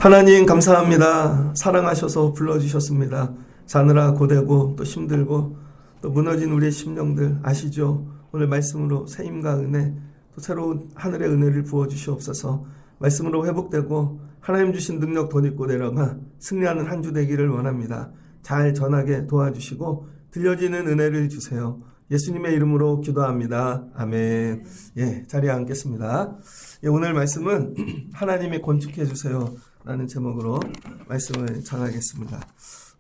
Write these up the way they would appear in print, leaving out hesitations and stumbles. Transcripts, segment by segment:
하나님 감사합니다. 사랑하셔서 불러주셨습니다. 자느라 고되고 또 힘들고 또 무너진 우리의 심령들 아시죠? 오늘 말씀으로 새 힘과 은혜 또 새로운 하늘의 은혜를 부어주시옵소서. 말씀으로 회복되고 하나님 주신 능력 덧입고 내려가 승리하는 한 주 되기를 원합니다. 잘 전하게 도와주시고 들려지는 은혜를 주세요. 예수님의 이름으로 기도합니다. 아멘. 자리에 앉겠습니다. 오늘 말씀은 하나님이 건축해 주세요 라는 제목으로 말씀을 전하겠습니다.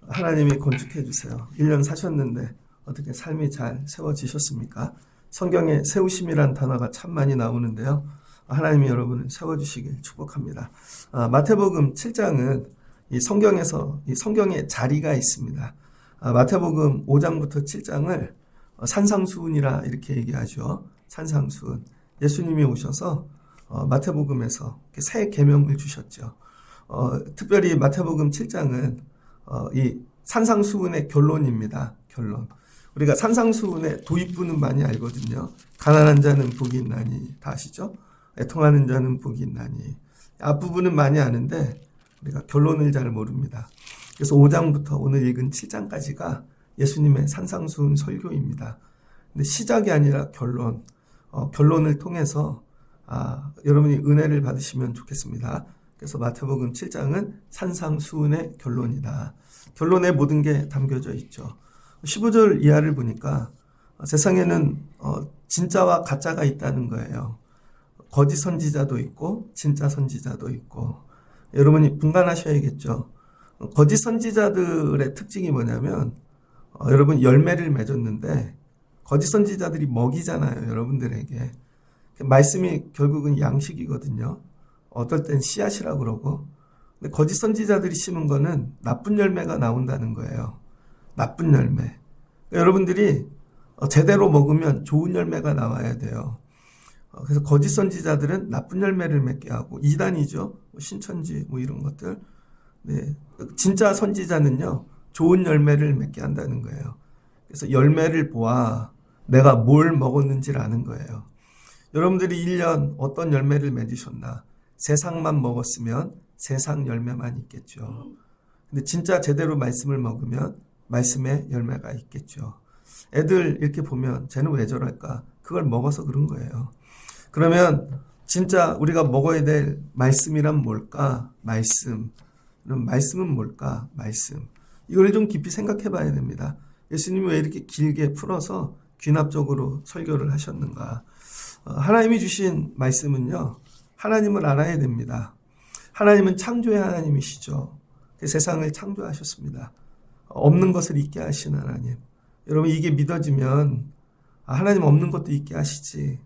하나님이 건축해 주세요. 1년 사셨는데 어떻게 삶이 잘 세워지셨습니까? 성경에 세우심이란 단어가 참 많이 나오는데요. 하나님이 여러분을 세워주시길 축복합니다. 마태복음 7장은 이 성경에서 이 성경에 자리가 있습니다. 마태복음 5장부터 7장을 산상수훈이라 이렇게 얘기하죠. 산상수훈. 예수님이 오셔서 마태복음에서 새 계명을 주셨죠. 특별히 마태복음 7장은 이 산상수훈의 결론입니다. 결론. 우리가 산상수훈의 도입부는 많이 알거든요. 가난한 자는 복이 있나니 다 아시죠? 애통하는 자는 복이 있나니. 앞부분은 많이 아는데 우리가 결론을 잘 모릅니다. 그래서 5장부터 오늘 읽은 7장까지가 예수님의 산상수훈 설교입니다. 근데 시작이 아니라 결론. 결론을 통해서 여러분이 은혜를 받으시면 좋겠습니다. 그래서 마태복음 7장은 산상수훈의 결론이다. 결론에 모든 게 담겨져 있죠. 15절 이하를 보니까 세상에는 진짜와 가짜가 있다는 거예요. 거짓 선지자도 있고 진짜 선지자도 있고. 여러분이 분간하셔야겠죠. 거짓 선지자들의 특징이 뭐냐면 여러분 열매를 맺었는데 거짓 선지자들이 먹이잖아요. 여러분들에게. 말씀이 결국은 양식이거든요. 어떨 땐 씨앗이라고 그러고. 근데 거짓 선지자들이 심은 거는 나쁜 열매가 나온다는 거예요. 나쁜 열매. 여러분들이 제대로 먹으면 좋은 열매가 나와야 돼요. 그래서 거짓 선지자들은 나쁜 열매를 맺게 하고 이단이죠. 신천지 이런 것들. 네. 진짜 선지자는요. 좋은 열매를 맺게 한다는 거예요. 그래서 열매를 보아 내가 뭘 먹었는지를 아는 거예요. 여러분들이 1년 어떤 열매를 맺으셨나? 세상만 먹었으면 세상 열매만 있겠죠. 근데 진짜 제대로 말씀을 먹으면 말씀의 열매가 있겠죠. 애들 이렇게 보면 쟤는 왜 저럴까? 그걸 먹어서 그런 거예요. 그러면 진짜 우리가 먹어야 될 말씀이란 뭘까? 말씀. 그럼 말씀은 뭘까? 말씀. 이걸 좀 깊이 생각해 봐야 됩니다. 예수님이 왜 이렇게 길게 풀어서 귀납적으로 설교를 하셨는가? 하나님이 주신 말씀은요. 하나님을 알아야 됩니다. 하나님은 창조의 하나님이시죠. 세상을 창조하셨습니다. 없는 것을 있게 하신 하나님. 여러분 이게 믿어지면 하나님 없는 것도 있게 하시지.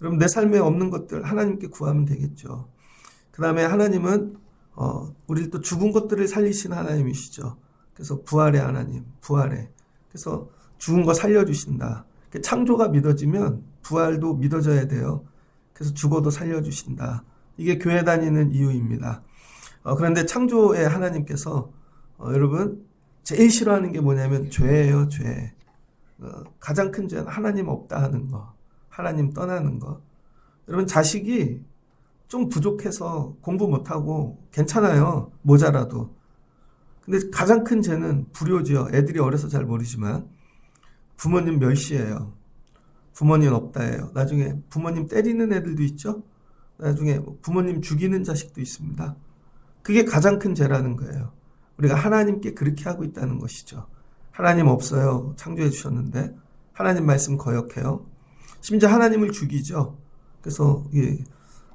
여러분 내 삶에 없는 것들 하나님께 구하면 되겠죠. 그 다음에 하나님은 우리 또 죽은 것들을 살리신 하나님이시죠. 그래서 부활의 하나님, 부활의. 그래서 죽은 거 살려주신다. 창조가 믿어지면 부활도 믿어져야 돼요. 그래서 죽어도 살려주신다. 이게 교회 다니는 이유입니다. 그런데 창조의 하나님께서 여러분 제일 싫어하는 게 뭐냐면 죄예요. 죄. 가장 큰 죄는 하나님 없다 하는 거. 하나님 떠나는 거. 여러분 자식이 좀 부족해서 공부 못하고 괜찮아요. 모자라도. 근데 가장 큰 죄는 불효지요. 애들이 어려서 잘 모르지만 부모님 멸시해요. 부모님 없다예요. 나중에 부모님 때리는 애들도 있죠. 나중에 부모님 죽이는 자식도 있습니다. 그게 가장 큰 죄라는 거예요. 우리가 하나님께 그렇게 하고 있다는 것이죠. 하나님 없어요. 창조해 주셨는데 하나님 말씀 거역해요. 심지어 하나님을 죽이죠. 그래서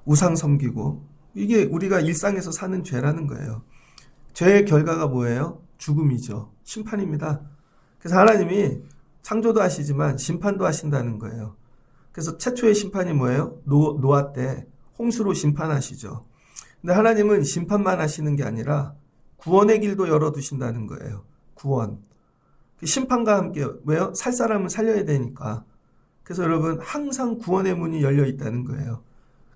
우상 섬기고 이게 우리가 일상에서 사는 죄라는 거예요. 죄의 결과가 뭐예요? 죽음이죠. 심판입니다. 그래서 하나님이 창조도 하시지만 심판도 하신다는 거예요. 그래서 최초의 심판이 뭐예요? 노아 때 홍수로 심판하시죠. 근데 하나님은 심판만 하시는 게 아니라 구원의 길도 열어두신다는 거예요. 구원. 심판과 함께 왜요? 살 사람을 살려야 되니까. 그래서 여러분 항상 구원의 문이 열려 있다는 거예요.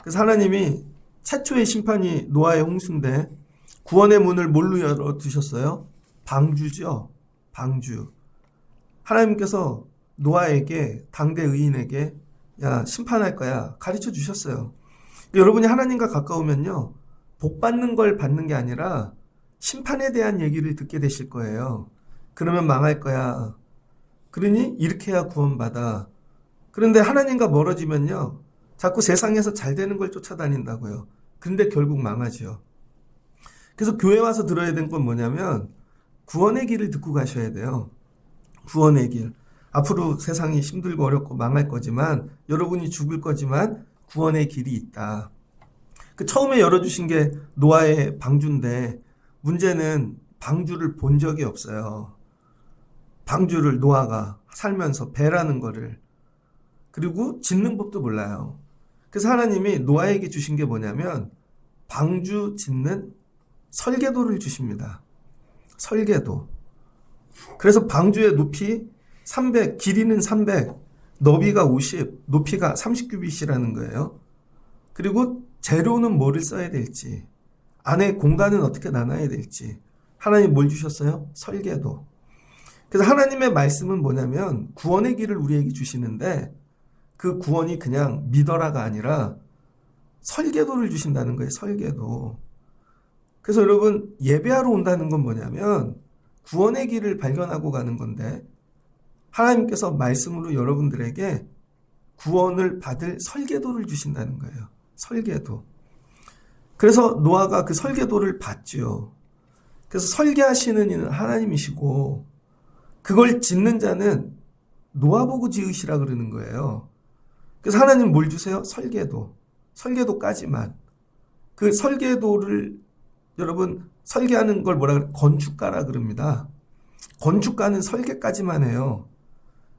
그래서 하나님이 최초의 심판이 노아의 홍수인데 구원의 문을 뭘로 열어두셨어요? 방주죠. 방주. 하나님께서 노아에게 당대 의인에게 야 심판할 거야 가르쳐 주셨어요. 여러분이 하나님과 가까우면요 복 받는 걸 받는 게 아니라 심판에 대한 얘기를 듣게 되실 거예요. 그러면 망할 거야. 그러니 이렇게 해야 구원받아. 그런데 하나님과 멀어지면요, 자꾸 세상에서 잘 되는 걸 쫓아다닌다고요. 근데 결국 망하죠. 그래서 교회 와서 들어야 되는 건 뭐냐면 구원의 길을 듣고 가셔야 돼요. 구원의 길. 앞으로 세상이 힘들고 어렵고 망할 거지만, 여러분이 죽을 거지만 구원의 길이 있다. 그 처음에 열어주신 게 노아의 방주인데, 문제는 방주를 본 적이 없어요. 방주를 노아가 살면서 배라는 거를. 그리고 짓는 법도 몰라요. 그래서 하나님이 노아에게 주신 게 뭐냐면 방주 짓는 설계도를 주십니다. 설계도. 그래서 방주의 높이 300, 길이는 300, 너비가 50, 높이가 30규빗이라는 거예요. 그리고 재료는 뭐를 써야 될지, 안에 공간은 어떻게 나눠야 될지, 하나님 뭘 주셨어요? 설계도. 그래서 하나님의 말씀은 뭐냐면 구원의 길을 우리에게 주시는데, 그 구원이 그냥 믿어라가 아니라 설계도를 주신다는 거예요. 설계도. 그래서 여러분, 예배하러 온다는 건 뭐냐면 구원의 길을 발견하고 가는 건데, 하나님께서 말씀으로 여러분들에게 구원을 받을 설계도를 주신다는 거예요. 설계도. 그래서 노아가 그 설계도를 봤죠. 그래서 설계하시는 이는 하나님이시고, 그걸 짓는 자는 노아 보고 지으시라 그러는 거예요. 그래서 하나님 뭘 주세요? 설계도. 설계도까지만. 그 설계도를 여러분, 설계하는 걸 뭐라 그래요? 건축가라 그럽니다. 건축가는 설계까지만 해요.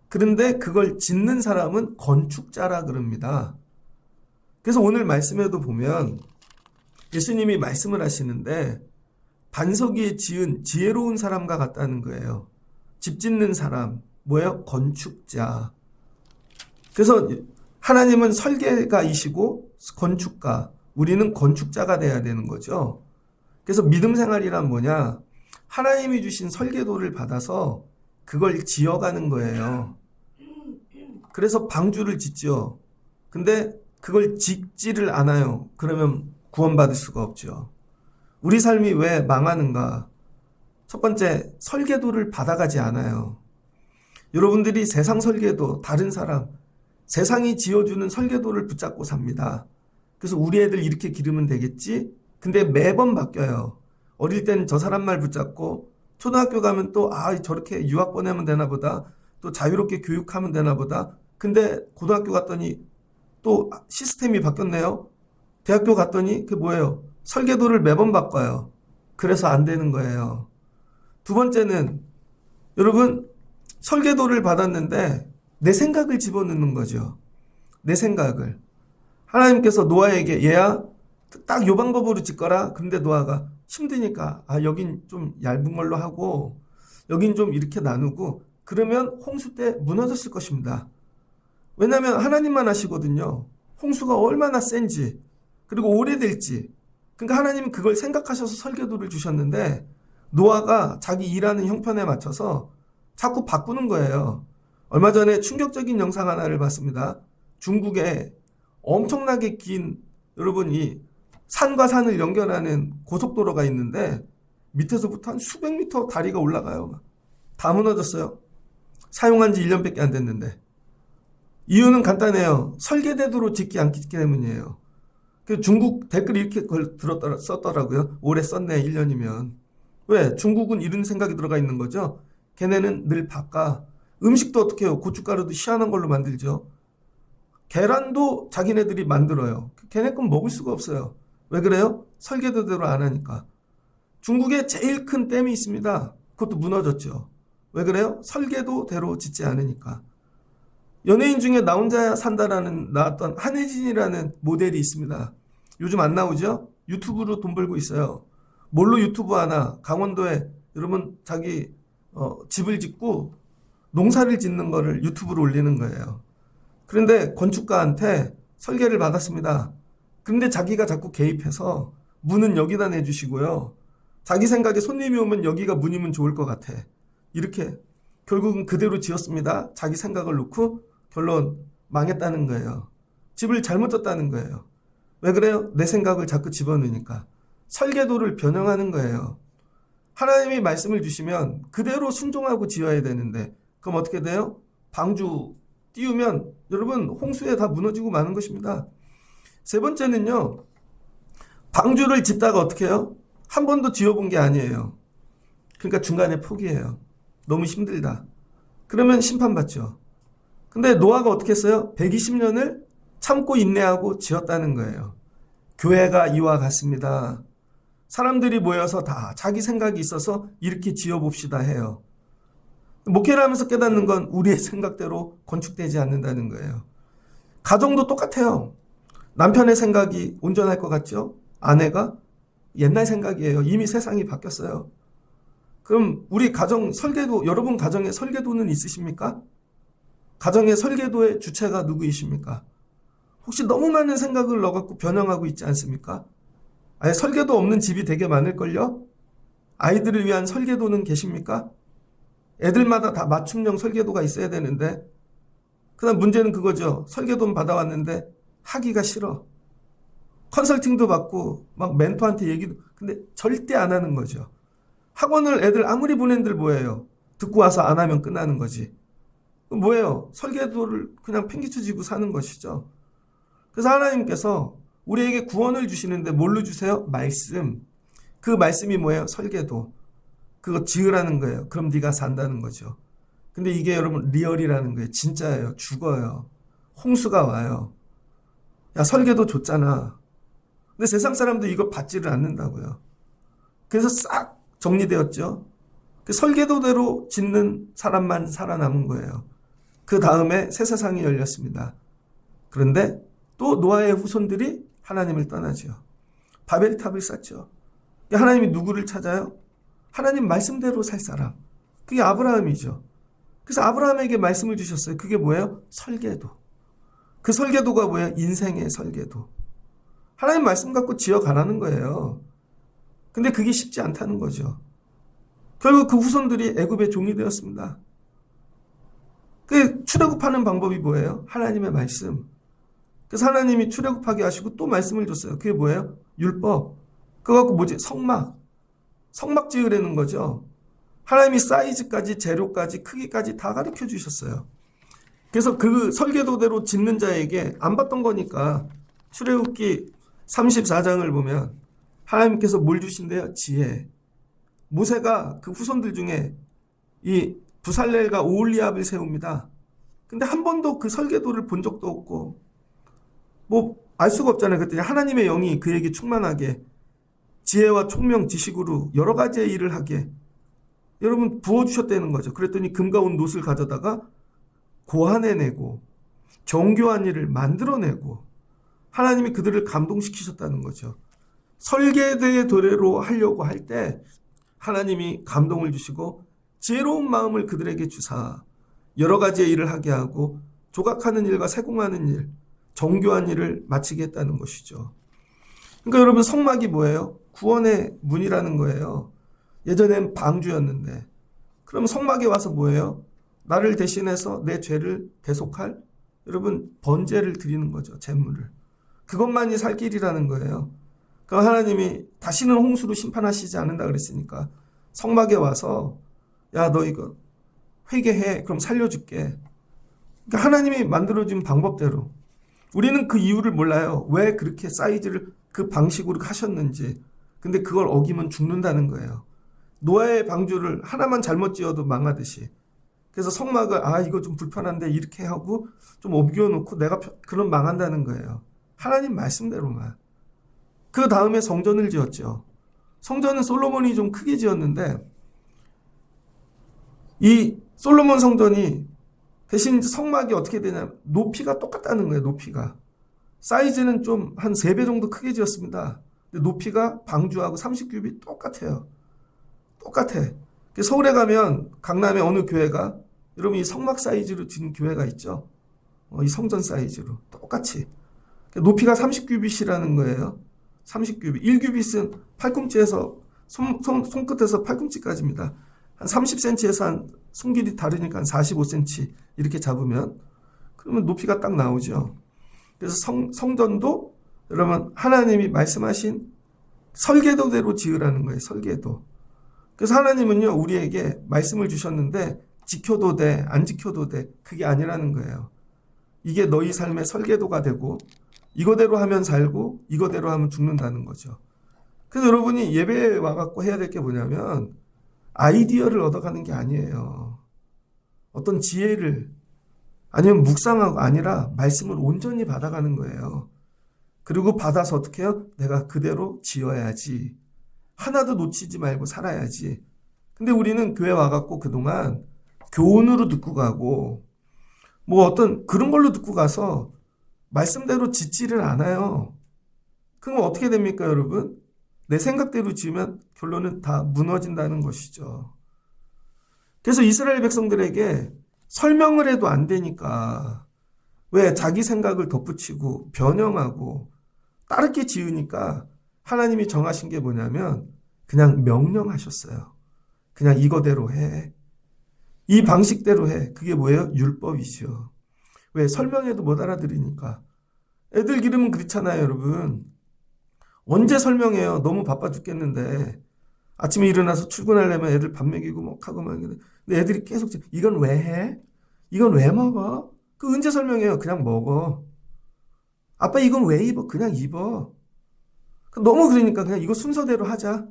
그런데 그걸 짓는 사람은 건축자라 그럽니다. 그래서 오늘 말씀에도 보면 예수님이 말씀을 하시는데, 반석 위에 지은 지혜로운 사람과 같다는 거예요. 집 짓는 사람, 뭐예요? 건축자. 그래서 하나님은 설계가이시고 건축가, 우리는 건축자가 돼야 되는 거죠. 그래서 믿음 생활이란 뭐냐? 하나님이 주신 설계도를 받아서 그걸 지어가는 거예요. 그래서 방주를 짓죠. 근데 그걸 짓지를 않아요. 그러면 구원받을 수가 없죠. 우리 삶이 왜 망하는가? 첫 번째, 설계도를 받아가지 않아요. 여러분들이 세상 설계도, 다른 사람, 세상이 지어주는 설계도를 붙잡고 삽니다. 그래서 우리 애들 이렇게 기르면 되겠지? 근데 매번 바뀌어요. 어릴 때는 저 사람 말 붙잡고, 초등학교 가면 또 저렇게 유학 보내면 되나 보다, 또 자유롭게 교육하면 되나 보다. 근데 고등학교 갔더니 또 시스템이 바뀌었네요. 대학교 갔더니 그게 뭐예요? 설계도를 매번 바꿔요. 그래서 안 되는 거예요. 두 번째는, 여러분, 설계도를 받았는데 내 생각을 집어넣는 거죠. 내 생각을. 하나님께서 노아에게 얘야 딱 요 방법으로 짓거라. 근데 노아가 힘드니까 여긴 좀 얇은 걸로 하고 여긴 좀 이렇게 나누고, 그러면 홍수 때 무너졌을 것입니다. 왜냐하면 하나님만 아시거든요. 홍수가 얼마나 센지, 그리고 오래될지. 그러니까 하나님은 그걸 생각하셔서 설계도를 주셨는데, 노아가 자기 일하는 형편에 맞춰서 자꾸 바꾸는 거예요. 얼마 전에 충격적인 영상 하나를 봤습니다. 중국에 엄청나게 긴, 여러분, 이 산과 산을 연결하는 고속도로가 있는데 밑에서부터 한 수백 미터 다리가 올라가요. 다 무너졌어요. 사용한 지 1년밖에 안 됐는데. 이유는 간단해요. 설계대도로 짓기 않기 때문이에요. 중국 댓글이 이렇게 썼더라고요. 오래 썼네, 1년이면. 왜? 중국은 이런 생각이 들어가 있는 거죠. 걔네는 늘 바꿔. 음식도 어떻게 해요? 고춧가루도 희한한 걸로 만들죠. 계란도 자기네들이 만들어요. 걔네 건 먹을 수가 없어요. 왜 그래요? 설계도대로 안 하니까. 중국에 제일 큰 댐이 있습니다. 그것도 무너졌죠. 왜 그래요? 설계도대로 짓지 않으니까. 연예인 중에 나 혼자 산다라는 나왔던 한혜진이라는 모델이 있습니다. 요즘 안 나오죠? 유튜브로 돈 벌고 있어요. 뭘로 유튜브 하나? 강원도에 여러분 자기 집을 짓고 농사를 짓는 거를 유튜브로 올리는 거예요. 그런데 건축가한테 설계를 받았습니다. 근데 자기가 자꾸 개입해서 문은 여기다 내주시고요. 자기 생각에 손님이 오면 여기가 문이면 좋을 것 같아. 이렇게 결국은 그대로 지었습니다. 자기 생각을 놓고 결론 망했다는 거예요. 집을 잘못 졌다는 거예요. 왜 그래요? 내 생각을 자꾸 집어넣으니까. 설계도를 변형하는 거예요. 하나님이 말씀을 주시면 그대로 순종하고 지어야 되는데 그럼 어떻게 돼요? 방주 띄우면 여러분 홍수에 다 무너지고 마는 것입니다. 세 번째는요. 방주를 짓다가 어떻게 해요? 한 번도 지어본 게 아니에요. 그러니까 중간에 포기해요. 너무 힘들다. 그러면 심판받죠. 근데 노아가 어떻게 했어요? 120년을 참고 인내하고 지었다는 거예요. 교회가 이와 같습니다. 사람들이 모여서 다 자기 생각이 있어서 이렇게 지어봅시다 해요. 목회를 하면서 깨닫는 건 우리의 생각대로 건축되지 않는다는 거예요. 가정도 똑같아요. 남편의 생각이 온전할 것 같죠? 아내가 옛날 생각이에요. 이미 세상이 바뀌었어요. 그럼 우리 가정 설계도, 여러분 가정에 설계도는 있으십니까? 가정의 설계도의 주체가 누구이십니까? 혹시 너무 많은 생각을 넣어갖고 변형하고 있지 않습니까? 아예 설계도 없는 집이 되게 많을걸요? 아이들을 위한 설계도는 계십니까? 애들마다 다 맞춤형 설계도가 있어야 되는데 그다음 문제는 그거죠. 설계도는 받아왔는데 하기가 싫어. 컨설팅도 받고 막 멘토한테 얘기도 근데 절대 안 하는 거죠. 학원을 애들 아무리 보낸들 뭐예요? 듣고 와서 안 하면 끝나는 거지. 뭐예요? 설계도를 그냥 팽개쳐지고 사는 것이죠. 그래서 하나님께서 우리에게 구원을 주시는데 뭘로 주세요? 말씀. 그 말씀이 뭐예요? 설계도. 그거 지으라는 거예요. 그럼 네가 산다는 거죠. 근데 이게 여러분 리얼이라는 거예요. 진짜예요. 죽어요. 홍수가 와요. 야 설계도 줬잖아. 근데 세상 사람도 이거 받지를 않는다고요. 그래서 싹 정리되었죠. 그 설계도대로 짓는 사람만 살아남은 거예요. 그 다음에 새 세상이 열렸습니다. 그런데 또 노아의 후손들이 하나님을 떠나죠. 바벨탑을 쌓죠. 하나님이 누구를 찾아요? 하나님 말씀대로 살 사람. 그게 아브라함이죠. 그래서 아브라함에게 말씀을 주셨어요. 그게 뭐예요? 설계도. 그 설계도가 뭐예요? 인생의 설계도. 하나님 말씀 갖고 지어가라는 거예요. 근데 그게 쉽지 않다는 거죠. 결국 그 후손들이 애굽의 종이 되었습니다. 그 출애굽하는 방법이 뭐예요? 하나님의 말씀. 그래서 하나님이 출애굽하게 하시고 또 말씀을 줬어요. 그게 뭐예요? 율법. 그거 갖고 뭐지? 성막. 성막 지으라는 거죠. 하나님이 사이즈까지 재료까지 크기까지 다 가르쳐 주셨어요. 그래서 그 설계도대로 짓는 자에게 안 받던 거니까 출애굽기 34장을 보면 하나님께서 뭘 주신대요? 지혜. 모세가 그 후손들 중에 이 부살렐과 오홀리압을 세웁니다. 근데 한 번도 그 설계도를 본 적도 없고 뭐 알 수가 없잖아요. 그랬더니 하나님의 영이 그에게 충만하게 지혜와 총명 지식으로 여러 가지의 일을 하게 여러분 부어주셨다는 거죠. 그랬더니 금과 운 놋을 가져다가 고안해내고 정교한 일을 만들어내고 하나님이 그들을 감동시키셨다는 거죠. 설계도의 도래로 하려고 할 때 하나님이 감동을 주시고 지혜로운 마음을 그들에게 주사 여러 가지의 일을 하게 하고 조각하는 일과 세공하는 일, 정교한 일을 마치게 했다는 것이죠. 그러니까 여러분 성막이 뭐예요? 구원의 문이라는 거예요. 예전엔 방주였는데 그럼 성막에 와서 뭐예요? 나를 대신해서 내 죄를 대속할 여러분 번제를 드리는 거죠. 제물을. 그것만이 살 길이라는 거예요. 그러니까 하나님이 다시는 홍수로 심판하시지 않는다 그랬으니까 성막에 와서 야 너 이거 회개해 그럼 살려줄게. 그러니까 하나님이 만들어준 방법대로 우리는 그 이유를 몰라요. 왜 그렇게 사이즈를 그 방식으로 하셨는지. 근데 그걸 어기면 죽는다는 거예요. 노아의 방주를 하나만 잘못 지어도 망하듯이. 그래서 성막을 이거 좀 불편한데 이렇게 하고 좀 옮겨놓고 내가 그럼 망한다는 거예요. 하나님 말씀대로만. 그 다음에 성전을 지었죠. 성전은 솔로몬이 좀 크게 지었는데 이 솔로몬 성전이 대신 성막이 어떻게 되냐면 높이가 똑같다는 거예요. 높이가. 사이즈는 좀 한 3배 정도 크게 지었습니다. 근데 높이가 방주하고 30규빗 똑같아요. 똑같아. 서울에 가면 강남의 어느 교회가 여러분 이 성막 사이즈로 지은 교회가 있죠. 이 성전 사이즈로 똑같이. 높이가 30규빗이라는 거예요. 30규빗. 1규빗은 팔꿈치에서 손끝에서 팔꿈치까지입니다. 한 30cm에서 한 손길이 다르니까 한 45cm 이렇게 잡으면 그러면 높이가 딱 나오죠. 그래서 성전도 여러분 하나님이 말씀하신 설계도대로 지으라는 거예요. 설계도. 그래서 하나님은요, 우리에게 말씀을 주셨는데 지켜도 돼, 안 지켜도 돼. 그게 아니라는 거예요. 이게 너희 삶의 설계도가 되고 이거대로 하면 살고 이거대로 하면 죽는다는 거죠. 그래서 여러분이 예배에 와갖고 해야 될 게 뭐냐면 아이디어를 얻어가는 게 아니에요. 어떤 지혜를 아니면 묵상하고 아니라 말씀을 온전히 받아가는 거예요. 그리고 받아서 어떻게 해요? 내가 그대로 지어야지. 하나도 놓치지 말고 살아야지. 근데 우리는 교회 와갖고 그동안 교훈으로 듣고 가고 뭐 어떤 그런 걸로 듣고 가서 말씀대로 짓지를 않아요. 그럼 어떻게 됩니까, 여러분? 내 생각대로 지으면 결론은 다 무너진다는 것이죠. 그래서 이스라엘 백성들에게 설명을 해도 안 되니까 왜 자기 생각을 덧붙이고 변형하고 다르게 지으니까 하나님이 정하신 게 뭐냐면 그냥 명령하셨어요. 그냥 이거대로 해. 이 방식대로 해. 그게 뭐예요? 율법이죠. 왜? 설명해도 못 알아들으니까. 애들 기르면 그렇잖아요, 여러분. 언제 설명해요? 너무 바빠 죽겠는데. 아침에 일어나서 출근하려면 애들 밥 먹이고 뭐 하고 막. 근데 애들이 계속 이건 왜 해? 이건 왜 먹어? 그 언제 설명해요? 그냥 먹어. 아빠 이건 왜 입어? 그냥 입어. 너무 그러니까 그냥 이거 순서대로 하자.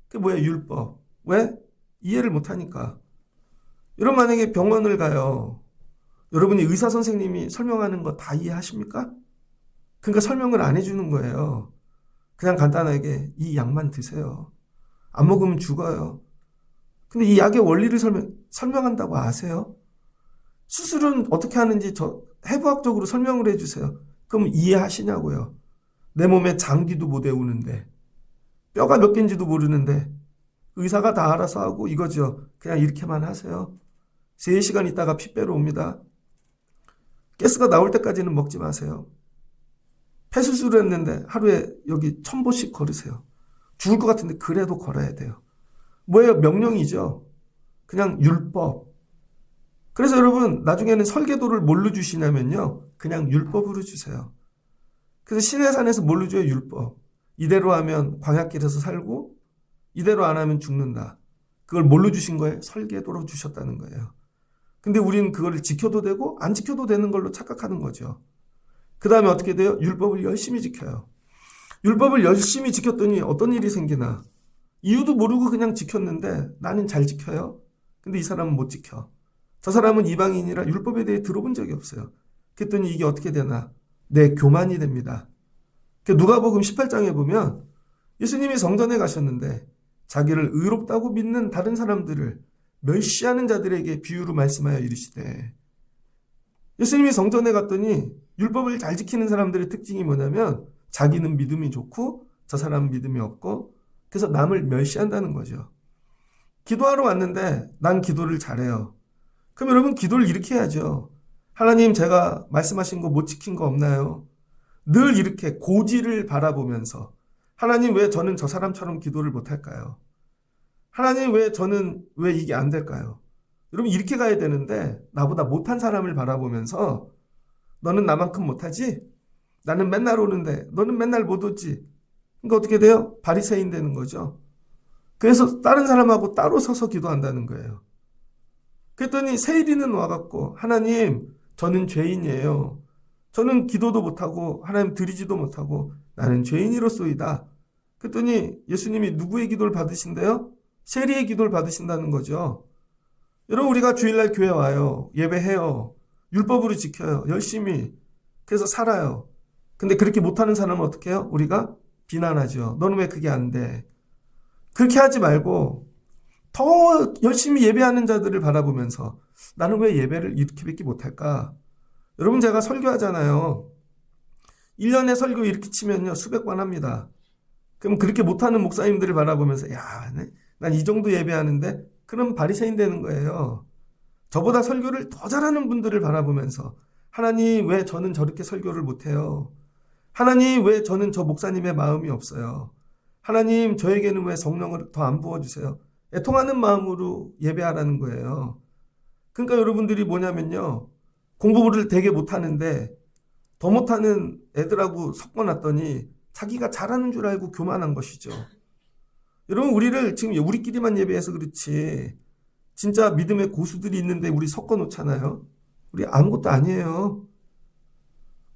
그게 뭐야? 율법. 왜? 이해를 못하니까. 여러분 만약에 병원을 가요. 여러분이 의사 선생님이 설명하는 거 다 이해하십니까? 그러니까 설명을 안 해주는 거예요. 그냥 간단하게 이 약만 드세요. 안 먹으면 죽어요. 근데 이 약의 원리를 설명한다고 아세요? 수술은 어떻게 하는지 해부학적으로 설명을 해주세요. 그럼 이해하시냐고요. 내 몸에 장기도 못 외우는데 뼈가 몇 개인지도 모르는데 의사가 다 알아서 하고 이거죠. 그냥 이렇게만 하세요. 3시간 있다가 피 빼러 옵니다. 가스가 나올 때까지는 먹지 마세요. 폐수술을 했는데 하루에 여기 1000보씩 걸으세요. 죽을 것 같은데 그래도 걸어야 돼요. 뭐예요? 명령이죠. 그냥 율법. 그래서 여러분 나중에는 설계도를 뭘로 주시냐면요. 그냥 율법으로 주세요. 그래서 시내산에서 뭘로 줘요? 율법. 이대로 하면 광야길에서 살고 이대로 안 하면 죽는다. 그걸 뭘로 주신 거예요? 설계도로 주셨다는 거예요. 근데 우리는 그걸 지켜도 되고 안 지켜도 되는 걸로 착각하는 거죠. 그 다음에 어떻게 돼요? 율법을 열심히 지켜요. 율법을 열심히 지켰더니 어떤 일이 생기나? 이유도 모르고 그냥 지켰는데 나는 잘 지켜요. 근데 이 사람은 못 지켜. 저 사람은 이방인이라 율법에 대해 들어본 적이 없어요. 그랬더니 이게 어떻게 되나? 내 교만이 됩니다. 누가복음 18장에 보면 예수님이 성전에 가셨는데 자기를 의롭다고 믿는 다른 사람들을 멸시하는 자들에게 비유로 말씀하여 이르시되, 예수님이 성전에 갔더니 율법을 잘 지키는 사람들의 특징이 뭐냐면 자기는 믿음이 좋고 저 사람은 믿음이 없고 그래서 남을 멸시한다는 거죠. 기도하러 왔는데 난 기도를 잘해요. 그럼 여러분 기도를 이렇게 해야죠. 하나님 제가 말씀하신 거 못 지킨 거 없나요? 늘 이렇게 고지를 바라보면서 하나님 왜 저는 저 사람처럼 기도를 못할까요? 하나님 왜 이게 안 될까요? 여러분 이렇게 가야 되는데 나보다 못한 사람을 바라보면서 너는 나만큼 못하지? 나는 맨날 오는데 너는 맨날 못 오지? 그러니까 어떻게 돼요? 바리새인 되는 거죠. 그래서 다른 사람하고 따로 서서 기도한다는 거예요. 그랬더니 세일이는 와갖고 하나님 저는 죄인이에요. 저는 기도도 못하고 하나님 드리지도 못하고 나는 죄인이로소이다. 그랬더니 예수님이 누구의 기도를 받으신대요? 세리의 기도를 받으신다는 거죠. 여러분 우리가 주일날 교회 와요. 예배해요. 율법으로 지켜요. 열심히. 그래서 살아요. 근데 그렇게 못하는 사람은 어떻게 해요? 우리가 비난하죠. 너는 왜 그게 안 돼? 그렇게 하지 말고 더 열심히 예배하는 자들을 바라보면서 나는 왜 예배를 이렇게밖에 못할까? 여러분 제가 설교하잖아요. 1년에 설교 이렇게 치면요 수백 번 합니다. 그럼 그렇게 못하는 목사님들을 바라보면서 야, 난 이 정도 예배하는데 그럼 바리새인 되는 거예요. 저보다 설교를 더 잘하는 분들을 바라보면서 하나님 왜 저는 저렇게 설교를 못해요? 하나님 왜 저는 저 목사님의 마음이 없어요? 하나님 저에게는 왜 성령을 더 안 부어주세요? 애통하는 마음으로 예배하라는 거예요. 그러니까 여러분들이 뭐냐면요. 공부를 되게 못하는데 더 못하는 애들하고 섞어놨더니 자기가 잘하는 줄 알고 교만한 것이죠. 여러분, 우리를 지금 우리끼리만 예배해서 그렇지 진짜 믿음의 고수들이 있는데 우리 섞어 놓잖아요. 우리 아무것도 아니에요.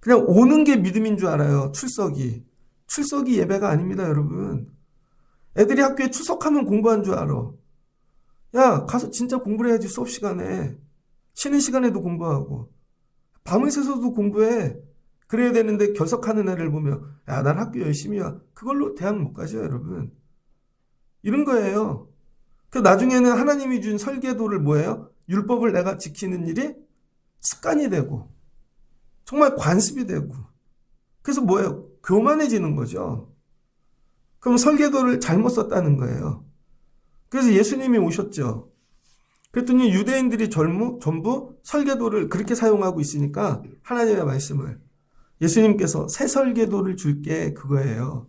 그냥 오는 게 믿음인 줄 알아요. 출석이 예배가 아닙니다, 여러분. 애들이 학교에 출석하면 공부한 줄 알아. 야, 가서 진짜 공부를 해야지. 수업 시간에, 쉬는 시간에도 공부하고, 밤을 새서도 공부해. 그래야 되는데 결석하는 애를 보면, 야, 난 학교 열심히 와. 그걸로 대학 못 가죠, 여러분. 이런 거예요. 그 나중에는 하나님이 준 설계도를 뭐예요? 율법을 내가 지키는 일이 습관이 되고 정말 관습이 되고, 그래서 뭐예요? 교만해지는 거죠. 그럼 설계도를 잘못 썼다는 거예요. 그래서 예수님이 오셨죠. 그랬더니 유대인들이 전부 설계도를 그렇게 사용하고 있으니까 하나님의 말씀을, 예수님께서 새 설계도를 줄게, 그거예요.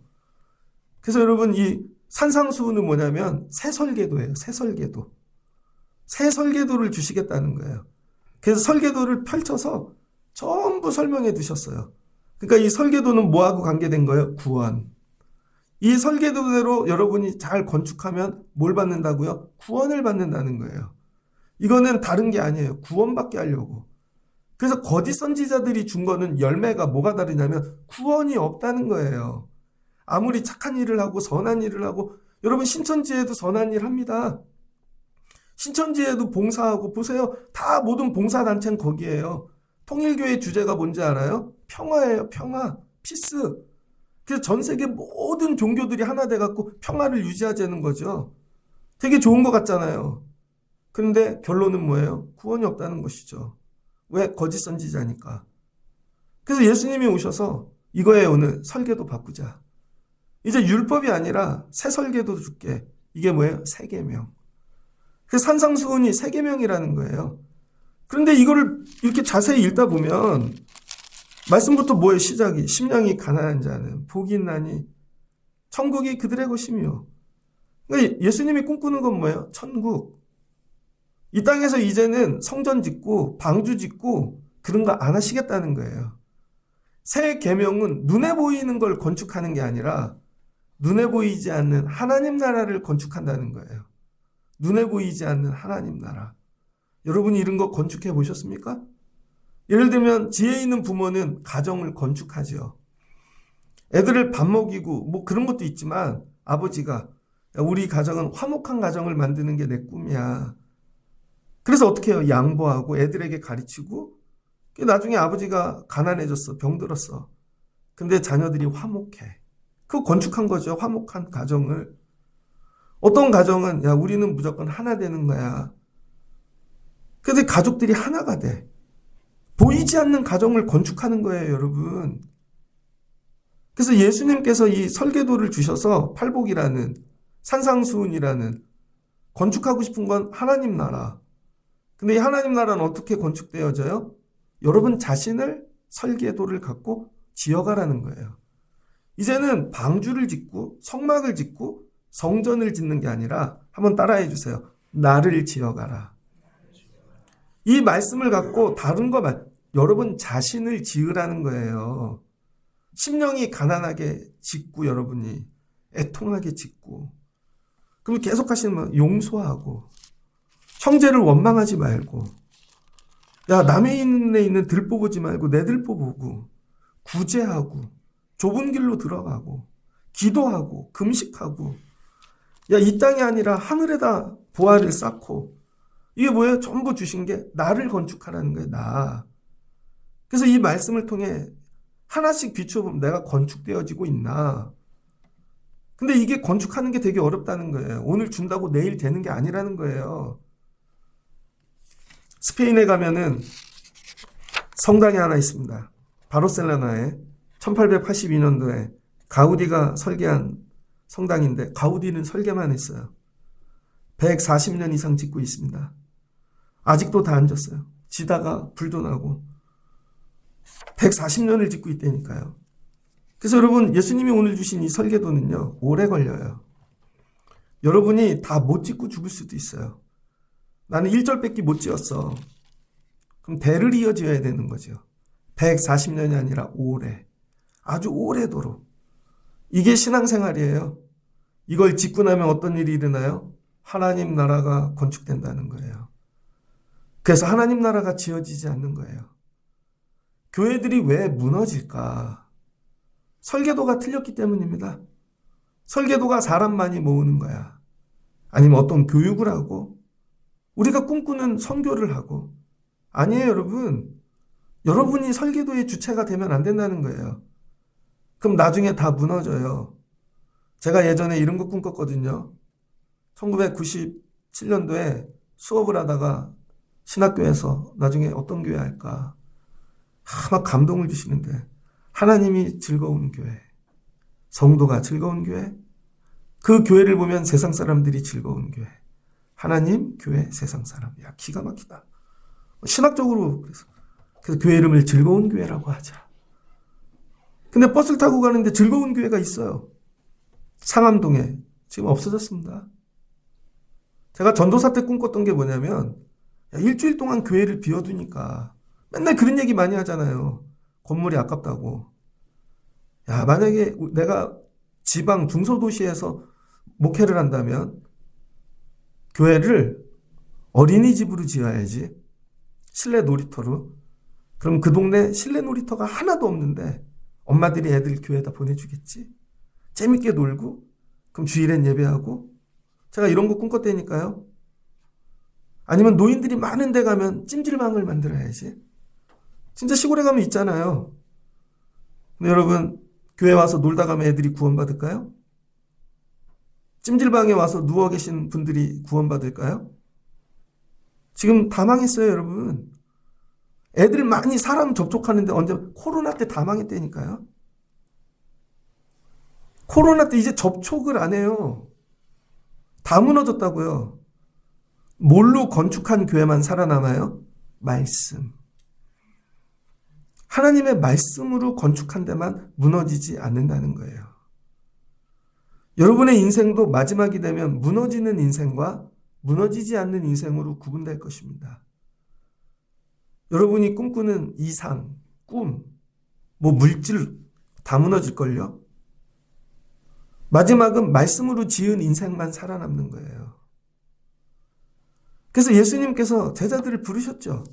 그래서 여러분, 이 산상수훈은 뭐냐면 새 설계도예요. 새 설계도. 새 설계도를 주시겠다는 거예요. 그래서 설계도를 펼쳐서 전부 설명해 두셨어요. 그러니까 이 설계도는 뭐하고 관계된 거예요? 구원. 이 설계도대로 여러분이 잘 건축하면 뭘 받는다고요? 구원을 받는다는 거예요. 이거는 다른 게 아니에요. 구원받게 하려고. 그래서 거짓 선지자들이 준 거는 열매가 뭐가 다르냐면 구원이 없다는 거예요. 아무리 착한 일을 하고 선한 일을 하고, 여러분 신천지에도 선한 일 합니다. 신천지에도 봉사하고, 보세요. 다 모든 봉사단체는 거기에요. 통일교의 주제가 뭔지 알아요? 평화예요. 평화. 피스. 그래서 전 세계 모든 종교들이 하나 돼갖고 평화를 유지하자는 거죠. 되게 좋은 것 같잖아요. 그런데 결론은 뭐예요? 구원이 없다는 것이죠. 왜? 거짓 선지자니까. 그래서 예수님이 오셔서 이거예요. 오늘 설계도 바꾸자. 이제 율법이 아니라 새 설계도 줄게. 이게 뭐예요? 새 계명. 그 산상수훈이 새 계명이라는 거예요. 그런데 이거를 이렇게 자세히 읽다 보면 말씀부터 뭐예요? 시작이. 심령이 가난한 자는 복이 있나니 천국이 그들의 것이며. 그러니까 예수님이 꿈꾸는 건 뭐예요? 천국. 이 땅에서 이제는 성전 짓고 방주 짓고 그런 거 안 하시겠다는 거예요. 새 계명은 눈에 보이는 걸 건축하는 게 아니라 눈에 보이지 않는 하나님 나라를 건축한다는 거예요. 눈에 보이지 않는 하나님 나라. 여러분이 이런 거 건축해 보셨습니까? 예를 들면 지혜 있는 부모는 가정을 건축하죠. 애들을 밥 먹이고 뭐 그런 것도 있지만 아버지가, 우리 가정은 화목한 가정을 만드는 게 내 꿈이야. 그래서 어떻게 해요? 양보하고 애들에게 가르치고, 나중에 아버지가 가난해졌어. 병들었어. 근데 자녀들이 화목해. 그거 건축한 거죠. 화목한 가정을. 어떤 가정은 야, 우리는 무조건 하나 되는 거야. 그래서 가족들이 하나가 돼. 보이지 않는 가정을 건축하는 거예요, 여러분. 그래서 예수님께서 이 설계도를 주셔서 팔복이라는, 산상수훈이라는, 건축하고 싶은 건 하나님 나라. 근데 이 하나님 나라는 어떻게 건축되어져요? 여러분 자신을 설계도를 갖고 지어가라는 거예요. 이제는 방주를 짓고 성막을 짓고 성전을 짓는 게 아니라, 한번 따라해 주세요. 나를 지어가라. 이 말씀을 갖고 다른 거 여러분 자신을 지으라는 거예요. 심령이 가난하게 짓고, 여러분이 애통하게 짓고, 그럼 계속 하시면 용서하고, 형제를 원망하지 말고, 야, 남의 있는 데 있는 들보 보지 말고 내 들보 보고, 구제하고, 좁은 길로 들어가고, 기도하고, 금식하고, 야, 이 땅이 아니라 하늘에다 보화를 쌓고, 이게 뭐예요? 전부 주신 게 나를 건축하라는 거예요. 나. 그래서 이 말씀을 통해 하나씩 비춰보면 내가 건축되어지고 있나. 근데 이게 건축하는 게 되게 어렵다는 거예요. 오늘 준다고 내일 되는 게 아니라는 거예요. 스페인에 가면은 성당이 하나 있습니다. 바르셀로나에 1882년도에 가우디가 설계한 성당인데, 가우디는 설계만 했어요. 140년 이상 짓고 있습니다. 아직도 다 안 졌어요. 지다가 불도 나고 140년을 짓고 있다니까요. 그래서 여러분, 예수님이 오늘 주신 이 설계도는요, 오래 걸려요. 여러분이 다 못 짓고 죽을 수도 있어요. 나는 1절밖에 못 지었어. 그럼 대를 이어지어야 되는 거죠. 140년이 아니라 오래. 아주 오래도록. 이게 신앙생활이에요. 이걸 짓고 나면 어떤 일이 일어나요? 하나님 나라가 건축된다는 거예요. 그래서 하나님 나라가 지어지지 않는 거예요. 교회들이 왜 무너질까? 설계도가 틀렸기 때문입니다. 설계도가 사람 많이 모으는 거야. 아니면 어떤 교육을 하고 우리가 꿈꾸는 선교를 하고 아니에요, 여러분. 여러분이 설계도의 주체가 되면 안 된다는 거예요. 그럼 나중에 다 무너져요. 제가 예전에 이런 거 꿈꿨거든요. 1997년도에 수업을 하다가 신학교에서 나중에 어떤 교회 할까? 막 감동을 주시는데 하나님이 즐거운 교회, 성도가 즐거운 교회, 그 교회를 보면 세상 사람들이 즐거운 교회, 하나님, 교회, 세상 사람. 야, 기가 막히다. 신학적으로 그래서 교회 이름을 즐거운 교회라고 하자. 근데 버스를 타고 가는데 즐거운 교회가 있어요. 상암동에. 지금 없어졌습니다. 제가 전도사 때 꿈꿨던 게 뭐냐면 일주일 동안 교회를 비워두니까 맨날 그런 얘기 많이 하잖아요. 건물이 아깝다고. 야, 만약에 내가 지방 중소도시에서 목회를 한다면 교회를 어린이집으로 지어야지. 실내 놀이터로. 그럼 그 동네 실내 놀이터가 하나도 없는데 엄마들이 애들 교회에다 보내주겠지. 재밌게 놀고 그럼 주일엔 예배하고. 제가 이런 거 꿈꿨다니까요. 아니면 노인들이 많은 데 가면 찜질방을 만들어야지. 진짜 시골에 가면 있잖아요. 근데 여러분, 교회 와서 놀다 가면 애들이 구원받을까요? 찜질방에 와서 누워 계신 분들이 구원받을까요? 지금 다 망했어요, 여러분. 애들 많이 사람 접촉하는데 언제 코로나 때 다 망했다니까요. 코로나 때 이제 접촉을 안 해요. 다 무너졌다고요. 뭘로 건축한 교회만 살아남아요? 말씀. 하나님의 말씀으로 건축한 데만 무너지지 않는다는 거예요. 여러분의 인생도 마지막이 되면 무너지는 인생과 무너지지 않는 인생으로 구분될 것입니다. 여러분이 꿈꾸는 이상, 꿈, 물질 다 무너질걸요? 마지막은 말씀으로 지은 인생만 살아남는 거예요. 그래서 예수님께서 제자들을 부르셨죠.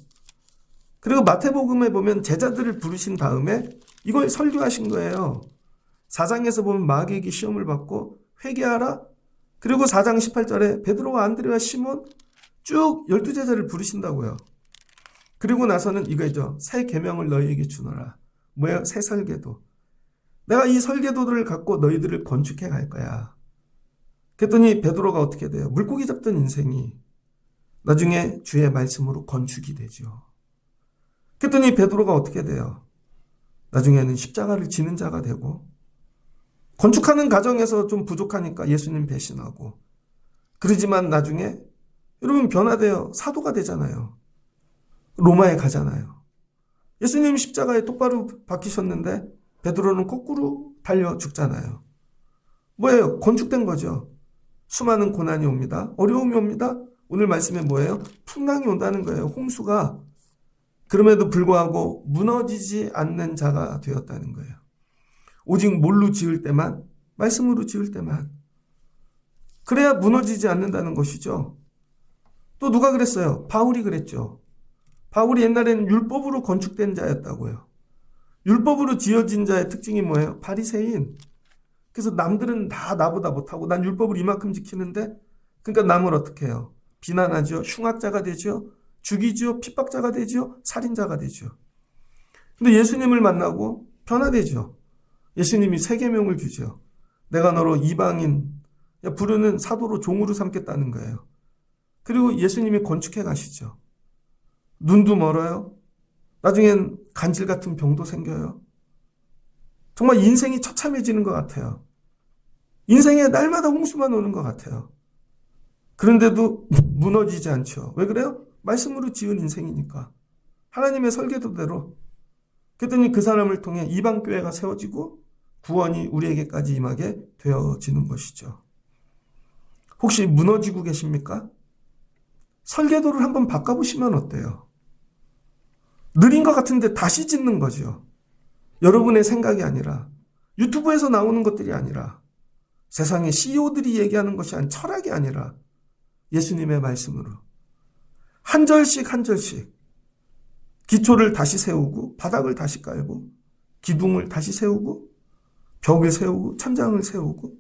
그리고 마태복음에 보면 제자들을 부르신 다음에 이걸 설교하신 거예요. 4장에서 보면 마귀에게 시험을 받고 회개하라. 그리고 4장 18절에 베드로와 안드레와 시몬 쭉 12제자를 부르신다고요. 그리고 나서는 이거죠. 새 계명을 너희에게 주노라. 뭐예요? 새 설계도. 내가 이 설계도들을 갖고 너희들을 건축해 갈 거야. 그랬더니 베드로가 어떻게 돼요? 물고기 잡던 인생이 나중에 주의 말씀으로 건축이 되죠. 그랬더니 베드로가 어떻게 돼요? 나중에는 십자가를 지는 자가 되고 건축하는 과정에서 좀 부족하니까 예수님 배신하고 그러지만 나중에 여러분 변화되어 사도가 되잖아요. 로마에 가잖아요. 예수님 십자가에 똑바로 박히셨는데 베드로는 거꾸로 달려 죽잖아요. 뭐예요? 건축된 거죠. 수많은 고난이 옵니다. 어려움이 옵니다. 오늘 말씀에 뭐예요? 풍랑이 온다는 거예요. 홍수가. 그럼에도 불구하고 무너지지 않는 자가 되었다는 거예요. 오직 뭘로 지을 때만, 말씀으로 지을 때만. 그래야 무너지지 않는다는 것이죠. 또 누가 그랬어요? 바울이 그랬죠. 바울이 옛날에는 율법으로 건축된 자였다고요. 율법으로 지어진 자의 특징이 뭐예요? 바리새인. 그래서 남들은 다 나보다 못하고 난 율법을 이만큼 지키는데 그러니까 남을 어떻게 해요? 비난하죠. 흉악자가 되죠. 죽이죠. 핍박자가 되죠. 살인자가 되죠. 근데 예수님을 만나고 변화되죠. 예수님이 새 계명을 주죠. 내가 너로 이방인 부르는 사도로 종으로 삼겠다는 거예요. 그리고 예수님이 건축해 가시죠. 눈도 멀어요. 나중엔 간질 같은 병도 생겨요. 정말 인생이 처참해지는 것 같아요. 인생에 날마다 홍수만 오는 것 같아요. 그런데도 무너지지 않죠. 왜 그래요? 말씀으로 지은 인생이니까. 하나님의 설계도대로. 그랬더니 그 사람을 통해 이방교회가 세워지고 구원이 우리에게까지 임하게 되어지는 것이죠. 혹시 무너지고 계십니까? 설계도를 한번 바꿔보시면 어때요? 느린 것 같은데 다시 짓는 거죠. 여러분의 생각이 아니라 유튜브에서 나오는 것들이 아니라 세상의 CEO들이 얘기하는 것이 아닌 철학이 아니라 예수님의 말씀으로 한 절씩 한 절씩 기초를 다시 세우고 바닥을 다시 깔고 기둥을 다시 세우고 벽을 세우고 천장을 세우고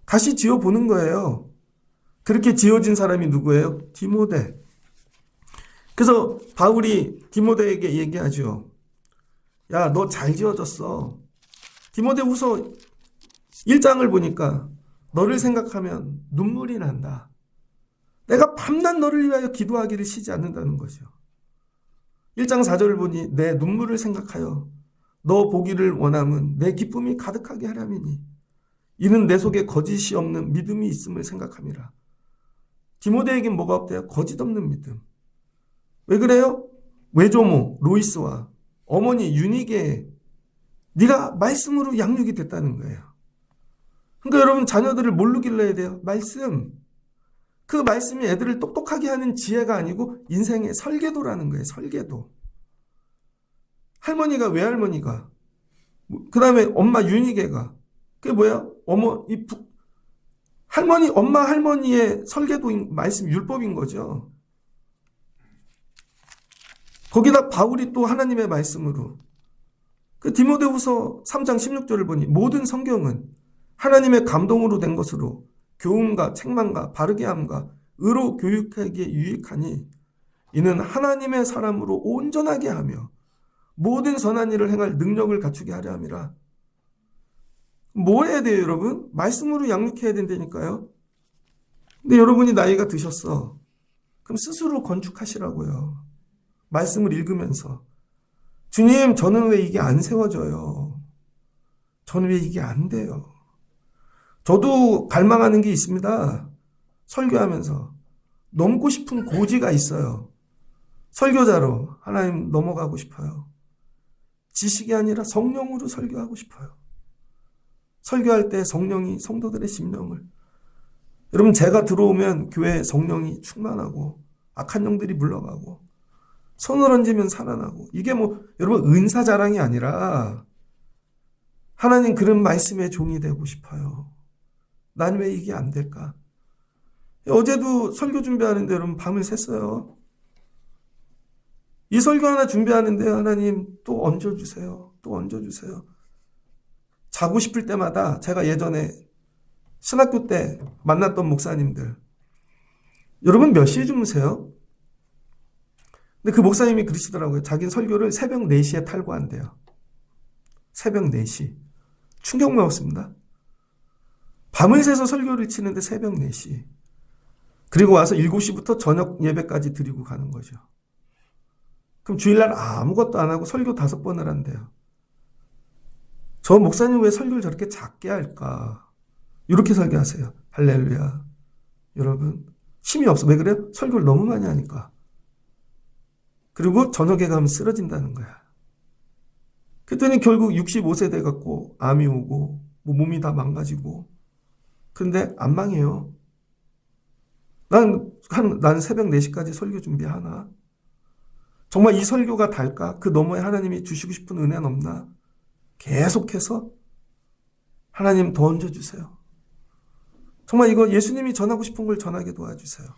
다시 지어보는 거예요. 그렇게 지어진 사람이 누구예요? 디모데. 그래서 바울이 디모데에게 얘기하죠. 야, 너 잘 지어졌어. 디모데후서 1장을 보니까 너를 생각하면 눈물이 난다. 내가 밤낮 너를 위하여 기도하기를 쉬지 않는다는 거죠. 1장 4절을 보니 내 눈물을 생각하여 너 보기를 원함은 내 기쁨이 가득하게 하람이니 이는 내 속에 거짓이 없는 믿음이 있음을 생각함이라. 디모데에겐 뭐가 없대요? 거짓 없는 믿음. 왜 그래요? 외조모 로이스와 어머니 유니게 네가 말씀으로 양육이 됐다는 거예요. 그러니까 여러분 자녀들을 뭘로 길러야 돼요? 말씀. 그 말씀이 애들을 똑똑하게 하는 지혜가 아니고 인생의 설계도라는 거예요. 설계도. 할머니가 외할머니가 그 다음에 엄마 유니게가 그게 뭐야? 할머니 엄마 할머니의 설계도인 말씀 율법인 거죠. 거기다 바울이 또 하나님의 말씀으로 그 디모데후서 3장 16절을 보니 모든 성경은 하나님의 감동으로 된 것으로 교훈과 책망과 바르게 함과 의로 교육하기에 유익하니 이는 하나님의 사람으로 온전하게 하며 모든 선한 일을 행할 능력을 갖추게 하려 함이라. 뭐 해야 돼요, 여러분? 말씀으로 양육해야 된다니까요. 근데 여러분이 나이가 드셨어. 그럼 스스로 건축하시라고요. 말씀을 읽으면서 주님, 저는 왜 이게 안 세워져요? 저는 왜 이게 안 돼요? 저도 갈망하는 게 있습니다. 설교하면서 넘고 싶은 고지가 있어요. 설교자로 하나님 넘어가고 싶어요. 지식이 아니라 성령으로 설교하고 싶어요. 설교할 때 성령이 성도들의 심령을 여러분 제가 들어오면 교회에 성령이 충만하고 악한 영들이 물러가고 손을 얹으면 살아나고 이게 뭐 여러분 은사 자랑이 아니라 하나님 그런 말씀의 종이 되고 싶어요. 난 왜 이게 안 될까? 어제도 설교 준비하는데 여러분 밤을 샜어요. 이 설교 하나 준비하는데 하나님 또 얹어주세요. 또 얹어주세요. 자고 싶을 때마다 제가 예전에 신학교 때 만났던 목사님들 여러분 몇 시에 주무세요? 근데 그 목사님이 그러시더라고요. 자기는 설교를 새벽 4시에 탈구한대요. 새벽 4시. 충격 먹었습니다. 밤을 새서 설교를 치는데 새벽 4시. 그리고 와서 7시부터 저녁 예배까지 드리고 가는 거죠. 그럼 주일날 아무것도 안 하고 설교 5번을 한대요. 저 목사님 왜 설교를 저렇게 작게 할까? 이렇게 설교하세요. 할렐루야. 여러분 힘이 없어. 왜 그래요? 설교를 너무 많이 하니까. 그리고 저녁에 가면 쓰러진다는 거야. 그랬더니 결국 65세 돼갖고 암이 오고 뭐 몸이 다 망가지고 근데 안 망해요. 난 새벽 4시까지 설교 준비하나? 정말 이 설교가 달까? 그 너머에 하나님이 주시고 싶은 은혜는 없나? 계속해서 하나님 더 얹어주세요. 정말 이거 예수님이 전하고 싶은 걸 전하게 도와주세요.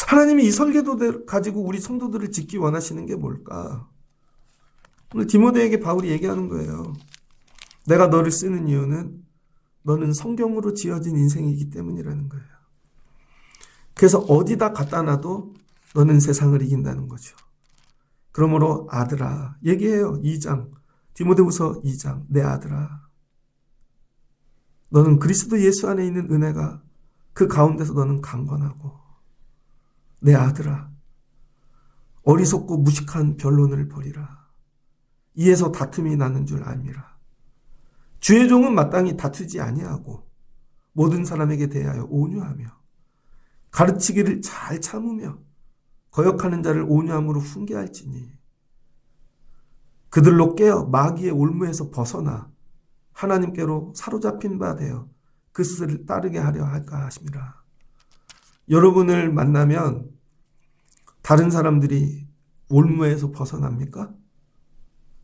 하나님이 이 설계도 가지고 우리 성도들을 짓기 원하시는 게 뭘까? 오늘 디모데에게 바울이 얘기하는 거예요. 내가 너를 쓰는 이유는 너는 성경으로 지어진 인생이기 때문이라는 거예요. 그래서 어디다 갖다 놔도 너는 세상을 이긴다는 거죠. 그러므로 아들아, 얘기해요. 2장, 디모데후서 2장, 내 아들아. 너는 그리스도 예수 안에 있는 은혜가 그 가운데서 너는 강건하고 내 아들아, 어리석고 무식한 변론을 버리라. 이에서 다툼이 나는 줄 알미라. 주의 종은 마땅히 다투지 아니하고 모든 사람에게 대하여 온유하며 가르치기를 잘 참으며 거역하는 자를 온유함으로 훈계할지니 그들로 깨어 마귀의 올무에서 벗어나 하나님께로 사로잡힌 바 되어 그 뜻을 따르게 하려 할까 하심이라. 여러분을 만나면 다른 사람들이 올무에서 벗어납니까?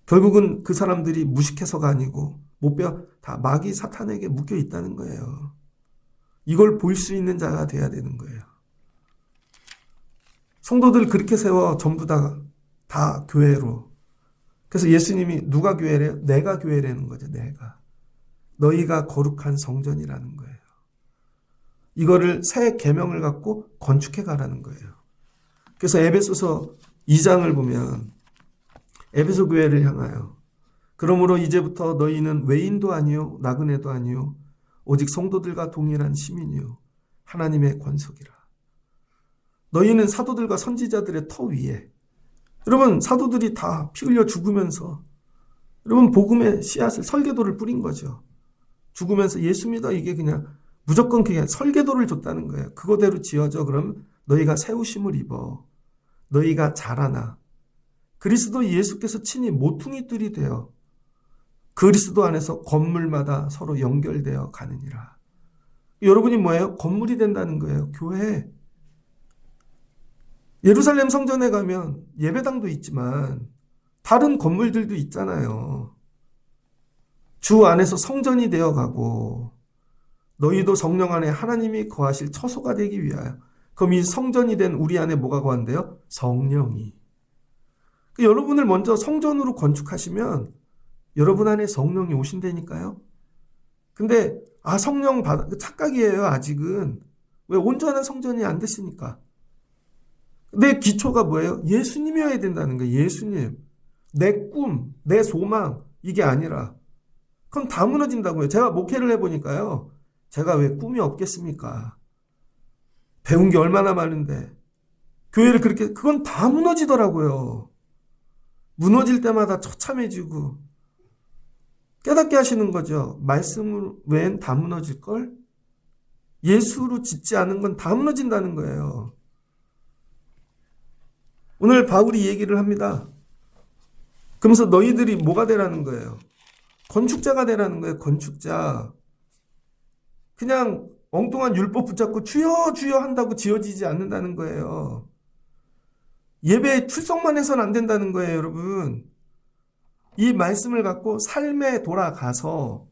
결국은 그 사람들이 무식해서가 아니고 못 배워 다 마귀 사탄에게 묶여 있다는 거예요. 이걸 볼 수 있는 자가 돼야 되는 거예요. 성도들 그렇게 세워 전부 다 교회로. 그래서 예수님이 누가 교회래요? 내가 교회라는 거죠. 내가. 너희가 거룩한 성전이라는 거예요. 이거를 새 계명을 갖고 건축해 가라는 거예요. 그래서 에베소서 2장을 보면 에베소 교회를 향하여 그러므로 이제부터 너희는 외인도 아니요 나그네도 아니요 오직 성도들과 동일한 시민이요 하나님의 권속이라. 너희는 사도들과 선지자들의 터 위에. 여러분 사도들이 다 피 흘려 죽으면서 여러분 복음의 씨앗을 설계도를 뿌린 거죠. 죽으면서 예수 믿어 이게 그냥 무조건 그냥 설계도를 줬다는 거예요. 그거대로 지어져. 그럼 너희가 세우심을 입어. 너희가 자라나. 그리스도 예수께서 친히 모퉁이들이 되어 그리스도 안에서 건물마다 서로 연결되어 가느니라. 여러분이 뭐예요? 건물이 된다는 거예요. 교회. 예루살렘 성전에 가면 예배당도 있지만 다른 건물들도 있잖아요. 주 안에서 성전이 되어가고 너희도 성령 안에 하나님이 거하실 처소가 되기 위하여. 그럼 이 성전이 된 우리 안에 뭐가 거한대요? 성령이. 여러분을 먼저 성전으로 건축하시면 여러분 안에 성령이 오신다니까요. 근데 성령 착각이에요. 아직은. 왜? 온전한 성전이 안 됐으니까. 내 기초가 뭐예요? 예수님이어야 된다는 거예요. 예수님. 내 꿈, 내 소망 이게 아니라 그럼 다 무너진다고요. 제가 목회를 해보니까요. 제가 왜 꿈이 없겠습니까? 배운 게 얼마나 많은데 교회를 그렇게 그건 다 무너지더라고요. 무너질 때마다 처참해지고 깨닫게 하시는 거죠. 말씀 외엔 다 무너질걸? 예수로 짓지 않은 건 다 무너진다는 거예요. 오늘 바울이 얘기를 합니다. 그러면서 너희들이 뭐가 되라는 거예요? 건축자가 되라는 거예요. 건축자. 그냥 엉뚱한 율법 붙잡고 주여 주여 한다고 지어지지 않는다는 거예요. 예배에 출석만 해서는 안 된다는 거예요, 여러분. 이 말씀을 갖고 삶에 돌아가서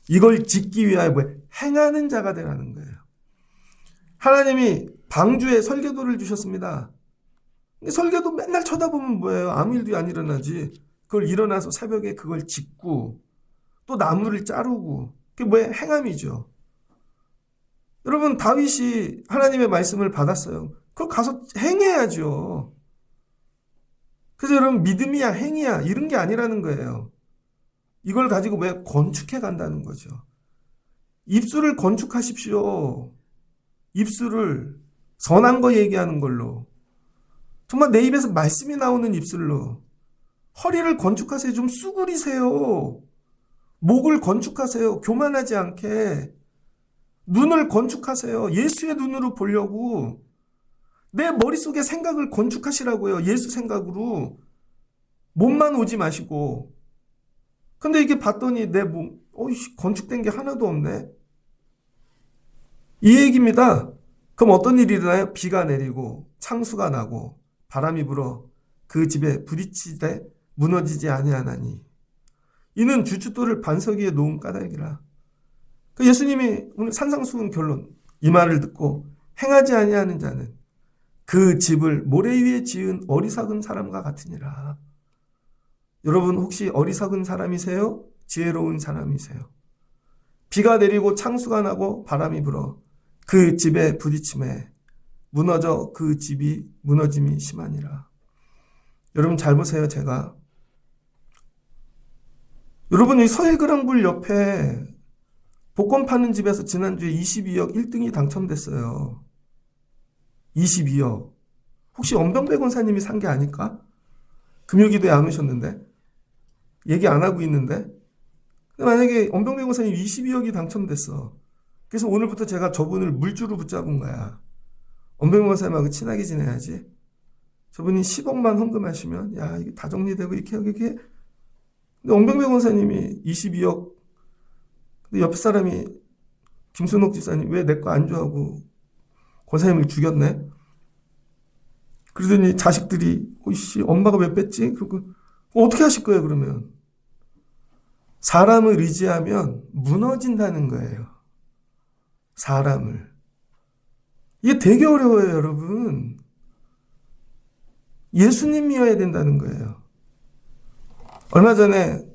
이걸 짓기 위하여 행하는 자가 되라는 거예요. 하나님이 방주에 설계도를 주셨습니다. 설계도 맨날 쳐다보면 뭐예요? 아무 일도 안 일어나지. 그걸 일어나서 새벽에 그걸 짓고 또 나무를 자르고 그게 뭐예요? 행함이죠. 여러분 다윗이 하나님의 말씀을 받았어요. 그걸 가서 행해야죠. 그래서 여러분 믿음이야 행이야 이런 게 아니라는 거예요. 이걸 가지고 왜 건축해 간다는 거죠. 입술을 건축하십시오. 입술을 선한 거 얘기하는 걸로. 정말 내 입에서 말씀이 나오는 입술로. 허리를 건축하세요. 좀 수그리세요. 목을 건축하세요. 교만하지 않게. 눈을 건축하세요. 예수의 눈으로 보려고. 내 머릿속에 생각을 건축하시라고요. 예수 생각으로. 몸만 오지 마시고. 근데 이게 봤더니 내 몸, 건축된 게 하나도 없네. 이 얘기입니다. 그럼 어떤 일이 일어나요? 비가 내리고 창수가 나고 바람이 불어 그 집에 부딪히되 무너지지 아니하나니 이는 주춧돌을 반석 위에 놓은 까닭이라. 예수님이 오늘 산상수훈 결론 이 말을 듣고 행하지 아니하는 자는 그 집을 모래 위에 지은 어리석은 사람과 같으니라. 여러분 혹시 어리석은 사람이세요? 지혜로운 사람이세요? 비가 내리고 창수가 나고 바람이 불어 그 집에 부딪힘에 무너져 그 집이 무너짐이 심하니라. 여러분 잘 보세요. 제가 여러분 이 서해그랑불 옆에 복권 파는 집에서 지난주에 22억 1등이 당첨됐어요. 22억. 혹시 엄병배 권사님이 산 게 아닐까? 금요기도에 안 오셨는데 얘기 안 하고 있는데 만약에 엄병배 권사님 22억이 당첨됐어. 그래서 오늘부터 제가 저분을 물주로 붙잡은 거야. 엄병배 권사님하고 친하게 지내야지. 저분이 10억만 헌금하시면 야 이게 다 정리되고 이렇게. 근데 엄병배 권사님이 22억. 근데 옆 사람이 김순옥 집사님 왜 내 거 안 줘하고 권사님을 죽였네. 그러더니 자식들이 엄마가 왜 뺐지? 그리고 어떻게 하실 거예요, 그러면? 사람을 의지하면 무너진다는 거예요. 사람을. 이게 되게 어려워요, 여러분. 예수님이어야 된다는 거예요. 얼마 전에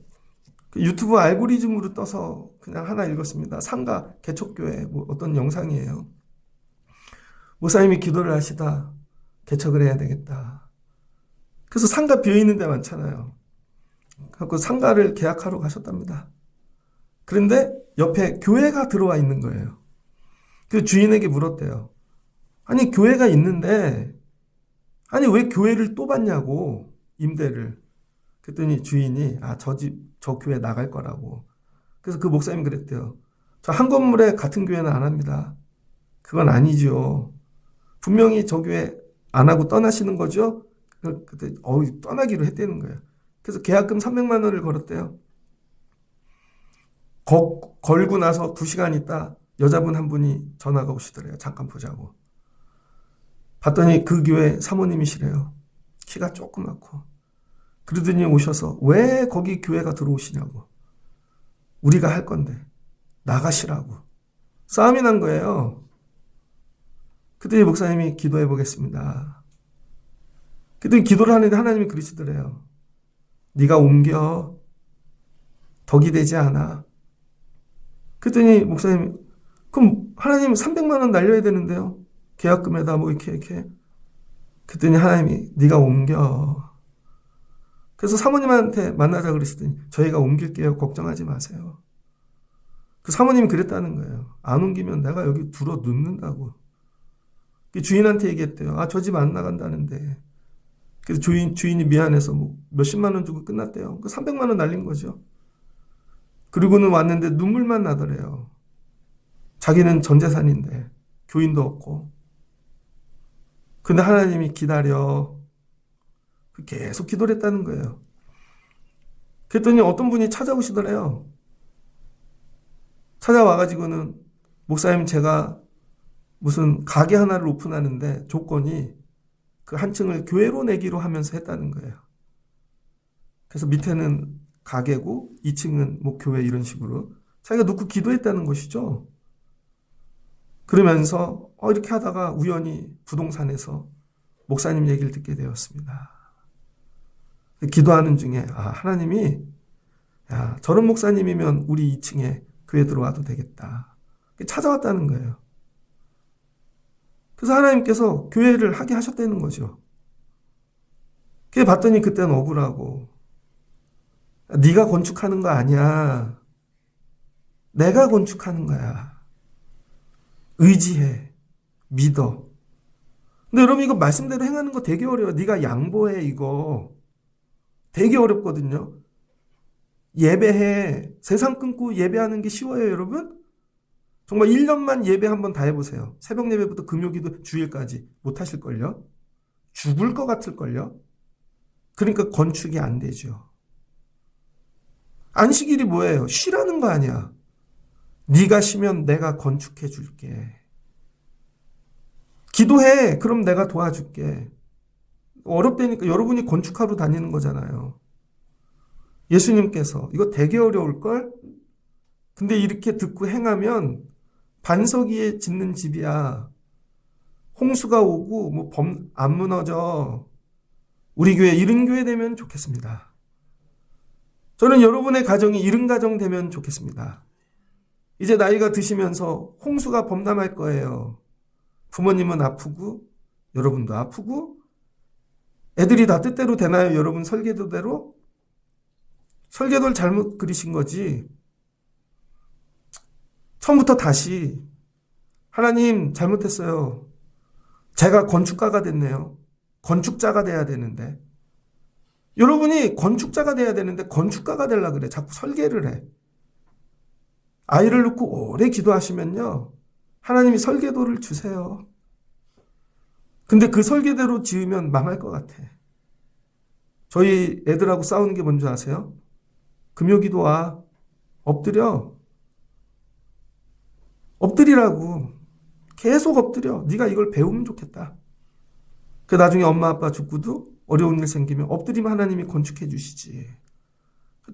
유튜브 알고리즘으로 떠서 그냥 하나 읽었습니다. 상가 개척교회 어떤 영상이에요. 목사님이 기도를 하시다 개척을 해야 되겠다. 그래서 상가 비어있는 데 많잖아요. 그래서 상가를 계약하러 가셨답니다. 그런데 옆에 교회가 들어와 있는 거예요. 그 주인에게 물었대요. 아니 교회가 있는데 아니 왜 교회를 또 받냐고 임대를. 그랬더니 주인이 저 교회 나갈 거라고. 그래서 그 목사님 그랬대요. 저 한 건물에 같은 교회는 안 합니다. 그건 아니죠. 분명히 저 교회 안 하고 떠나시는 거죠? 그때 떠나기로 했다는 거예요. 그래서 계약금 300만 원을 걸었대요. 걸고 나서 2시간 있다 여자분 한 분이 전화가 오시더래요. 잠깐 보자고. 봤더니 그 교회 사모님이시래요. 키가 조그맣고. 그러더니 오셔서 왜 거기 교회가 들어오시냐고. 우리가 할 건데 나가시라고. 싸움이 난 거예요. 그때 목사님이 기도해 보겠습니다. 그랬더니 기도를 하는데 하나님이 그러시더래요. 네가 옮겨. 덕이 되지 않아. 그랬더니 목사님이 그럼 하나님 300만 원 날려야 되는데요. 계약금에다 이렇게. 그랬더니 하나님이 네가 옮겨. 그래서 사모님한테 만나자 그러시더니 저희가 옮길게요. 걱정하지 마세요. 그 사모님이 그랬다는 거예요. 안 옮기면 내가 여기 들어 눕는다고. 주인한테 얘기했대요. 저 집 안 나간다는데. 그래서 주인이 미안해서 몇십만 원 주고 끝났대요. 300만 원 날린 거죠. 그리고는 왔는데 눈물만 나더래요. 자기는 전 재산인데 교인도 없고. 근데 하나님이 기다려. 계속 기도를 했다는 거예요. 그랬더니 어떤 분이 찾아오시더래요. 찾아와가지고는 목사님 제가 무슨 가게 하나를 오픈하는데 조건이 그 한 층을 교회로 내기로 하면서 했다는 거예요. 그래서 밑에는 가게고 2층은 교회 이런 식으로 자기가 놓고 기도했다는 것이죠. 그러면서 이렇게 하다가 우연히 부동산에서 목사님 얘기를 듣게 되었습니다. 기도하는 중에 하나님이 저런 목사님이면 우리 2층에 교회 들어와도 되겠다. 찾아왔다는 거예요. 그래서 하나님께서 교회를 하게 하셨다는 거죠. 그래 봤더니 그때는 억울하고 네가 건축하는 거 아니야. 내가 건축하는 거야. 의지해. 믿어. 근데 여러분 이거 말씀대로 행하는 거 되게 어려워요. 네가 양보해 이거. 되게 어렵거든요. 예배해. 세상 끊고 예배하는 게 쉬워요, 여러분? 정말 1년만 예배 한번 다 해보세요. 새벽 예배부터 금요기도 주일까지 못 하실걸요? 죽을 것 같을걸요? 그러니까 건축이 안 되죠. 안식일이 뭐예요? 쉬라는 거 아니야. 네가 쉬면 내가 건축해 줄게. 기도해. 그럼 내가 도와줄게. 어렵다니까 여러분이 건축하러 다니는 거잖아요. 예수님께서 이거 되게 어려울걸? 근데 이렇게 듣고 행하면 반석 위에 짓는 집이야. 홍수가 오고 안 무너져. 우리 교회 이른 교회 되면 좋겠습니다. 저는 여러분의 가정이 이른 가정 되면 좋겠습니다. 이제 나이가 드시면서 홍수가 범람할 거예요. 부모님은 아프고 여러분도 아프고 애들이 다 뜻대로 되나요? 여러분 설계도대로? 설계도를 잘못 그리신 거지. 처음부터 다시 하나님 잘못했어요. 제가 건축가가 됐네요. 건축자가 돼야 되는데. 여러분이 건축자가 돼야 되는데 건축가가 되려고 그래. 자꾸 설계를 해. 아이를 놓고 오래 기도하시면요. 하나님이 설계도를 주세요. 근데 그 설계대로 지으면 망할 것 같아. 저희 애들하고 싸우는 게 뭔지 아세요? 금요기도 와. 엎드려. 엎드리라고. 계속 엎드려. 네가 이걸 배우면 좋겠다. 그 나중에 엄마 아빠 죽고도 어려운 일 생기면 엎드리면 하나님이 건축해 주시지.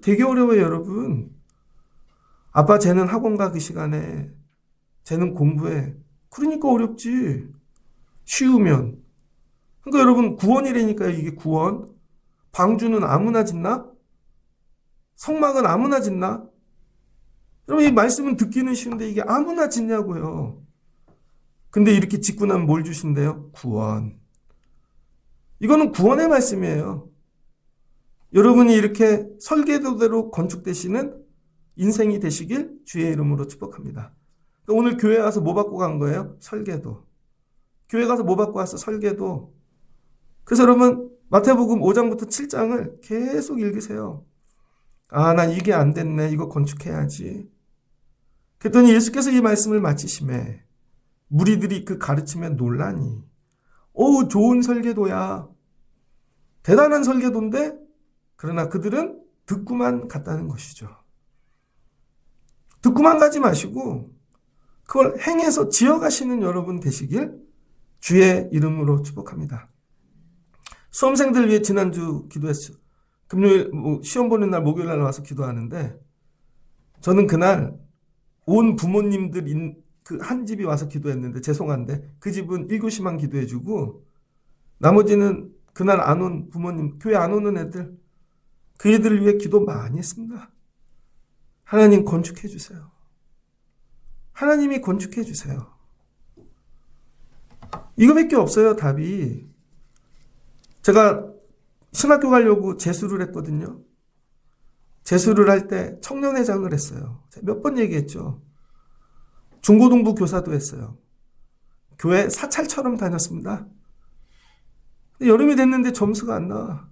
되게 어려워요, 여러분. 아빠 쟤는 학원 가 그 시간에, 쟤는 공부해. 그러니까 어렵지. 쉬우면. 그러니까 여러분 구원이라니까요. 이게 구원. 방주는 아무나 짓나? 성막은 아무나 짓나? 여러분 이 말씀은 듣기는 쉬운데 이게 아무나 짓냐고요. 근데 이렇게 짓고 나면 뭘 주신대요? 구원. 이거는 구원의 말씀이에요. 여러분이 이렇게 설계도대로 건축되시는 인생이 되시길 주의 이름으로 축복합니다. 그러니까 오늘 교회 와서 뭐 받고 간 거예요? 설계도. 교회 가서 뭐 받고 왔어? 설계도. 그래서 여러분 마태복음 5장부터 7장을 계속 읽으세요. 아, 난 이게 안 됐네. 이거 건축해야지. 그랬더니 예수께서 이 말씀을 마치심에 무리들이 그 가르침에 놀라니 어우 좋은 설계도야. 대단한 설계도인데 그러나 그들은 듣고만 갔다는 것이죠. 듣고만 가지 마시고 그걸 행해서 지어가시는 여러분 되시길 주의 이름으로 축복합니다. 수험생들 위해 지난주 기도했어요. 금요일 시험 보는 날 목요일 날 와서 기도하는데 저는 그날 온 부모님들 그 한 집이 와서 기도했는데 죄송한데 그 집은 1교시만 기도해주고 나머지는 그날 안 온 부모님, 교회 안 오는 애들 그 애들을 위해 기도 많이 했습니다. 하나님 건축해 주세요. 하나님이 건축해 주세요. 이거밖에 없어요, 답이. 제가 신학교 가려고 재수를 했거든요. 재수를 할 때 청년회장을 했어요. 몇 번 얘기했죠. 중고등부 교사도 했어요. 교회 사찰처럼 다녔습니다. 여름이 됐는데 점수가 안 나와.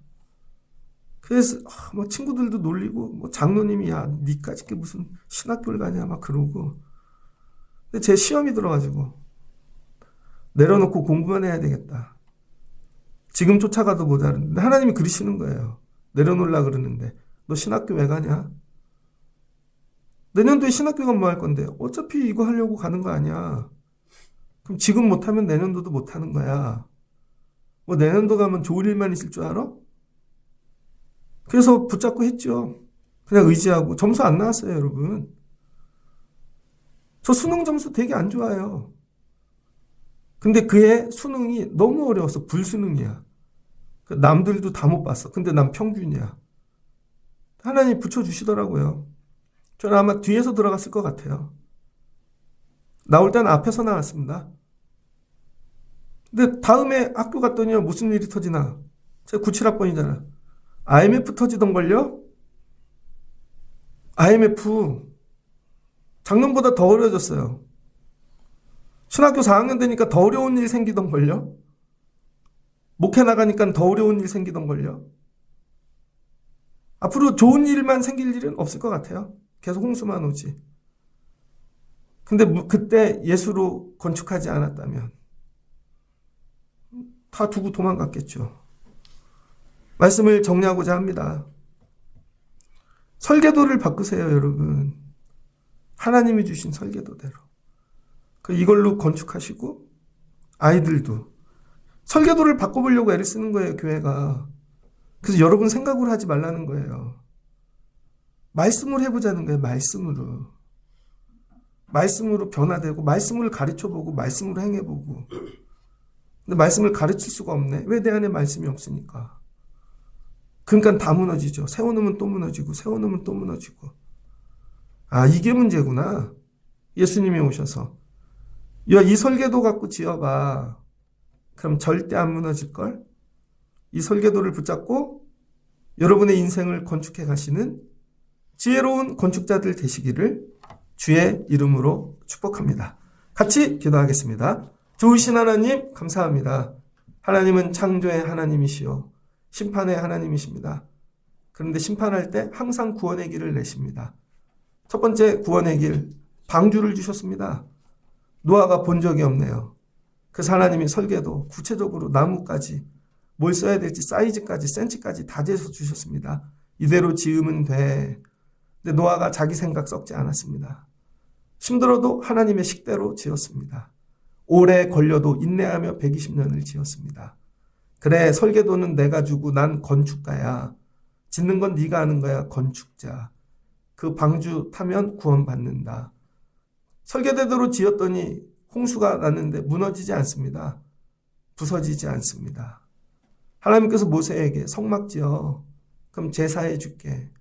그래서 뭐 친구들도 놀리고 뭐 장로님이 야 니까짓 게 무슨 신학교를 가냐 막 그러고. 근데 제 시험이 들어가지고 내려놓고 공부만 해야 되겠다. 지금 쫓아가도 모자른데 하나님이 그러시는 거예요. 내려놓으려 그러는데 너 신학교 왜 가냐? 내년도에 신학교 가면 뭐 할 건데 어차피 이거 하려고 가는 거 아니야. 그럼 지금 못하면 내년도도 못하는 거야. 뭐 내년도 가면 좋은 일만 있을 줄 알아? 그래서 붙잡고 했죠. 그냥 의지하고. 점수 안 나왔어요, 여러분. 저 수능 점수 되게 안 좋아요. 근데 그의 수능이 너무 어려워서 불수능이야. 남들도 다 못 봤어. 근데 난 평균이야. 하나님 붙여주시더라고요. 저는 아마 뒤에서 들어갔을 것 같아요. 나올 때는 앞에서 나왔습니다. 근데 다음에 학교 갔더니 무슨 일이 터지나? 제가 97학번이잖아. IMF 터지던걸요? IMF 작년보다 더 어려워졌어요. 신학교 4학년 되니까 더 어려운 일 생기던걸요? 목회 나가니까 더 어려운 일 생기던걸요? 앞으로 좋은 일만 생길 일은 없을 것 같아요. 계속 홍수만 오지. 근데 그때 예수로 건축하지 않았다면 다 두고 도망갔겠죠. 말씀을 정리하고자 합니다. 설계도를 바꾸세요, 여러분. 하나님이 주신 설계도대로. 이걸로 건축하시고 아이들도 설계도를 바꿔보려고 애를 쓰는 거예요, 교회가. 그래서 여러분 생각을 하지 말라는 거예요. 말씀을 해보자는 거예요, 말씀으로. 말씀으로 변화되고 말씀을 가르쳐보고 말씀으로 행해보고. 근데 말씀을 가르칠 수가 없네. 왜 내 안에 말씀이 없으니까. 그러니까 다 무너지죠. 세워놓으면 또 무너지고 세워놓으면 또 무너지고. 아, 이게 문제구나. 예수님이 오셔서 야, 이 설계도 갖고 지어봐. 그럼 절대 안 무너질걸? 이 설계도를 붙잡고 여러분의 인생을 건축해 가시는 지혜로운 건축자들 되시기를 주의 이름으로 축복합니다. 같이 기도하겠습니다. 좋으신 하나님 감사합니다. 하나님은 창조의 하나님이시요 심판의 하나님이십니다. 그런데 심판할 때 항상 구원의 길을 내십니다. 첫 번째 구원의 길, 방주를 주셨습니다. 노아가 본 적이 없네요. 그래서 하나님이 설계도 구체적으로 나무까지 뭘 써야 될지 사이즈까지 센치까지 다 재서 주셨습니다. 이대로 지으면 돼. 근데 노아가 자기 생각 썩지 않았습니다. 힘들어도 하나님의 식대로 지었습니다. 오래 걸려도 인내하며 120년을 지었습니다. 그래, 설계도는 내가 주고 난 건축가야. 짓는 건 네가 하는 거야, 건축자. 그 방주 타면 구원받는다. 설계대로 지었더니 홍수가 났는데 무너지지 않습니다. 부서지지 않습니다. 하나님께서 모세에게 성막 지어. 그럼 제사해 줄게.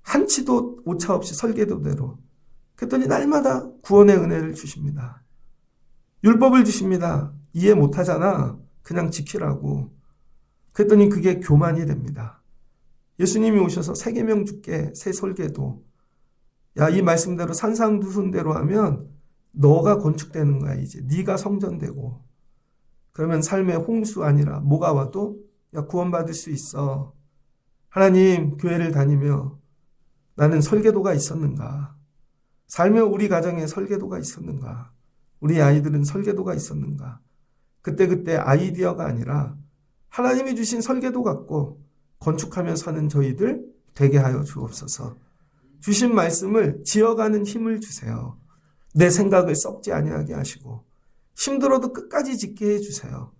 한치도 오차 없이 설계도대로. 그랬더니 날마다 구원의 은혜를 주십니다. 율법을 주십니다. 이해 못하잖아. 그냥 지키라고. 그랬더니 그게 교만이 됩니다. 예수님이 오셔서 새 계명 줄게, 새 설계도. 야, 이 말씀대로 산상두순대로 하면 너가 건축되는 거야, 이제. 네가 성전되고. 그러면 삶의 홍수 아니라 뭐가 와도 야, 구원받을 수 있어. 하나님, 교회를 다니며 나는 설계도가 있었는가? 삶의 우리 가정에 설계도가 있었는가? 우리 아이들은 설계도가 있었는가? 그때 아이디어가 아니라 하나님이 주신 설계도 갖고 건축하며 사는 저희들 되게 하여 주옵소서. 주신 말씀을 지어가는 힘을 주세요. 내 생각을 썩지 아니하게 하시고 힘들어도 끝까지 짓게 해주세요.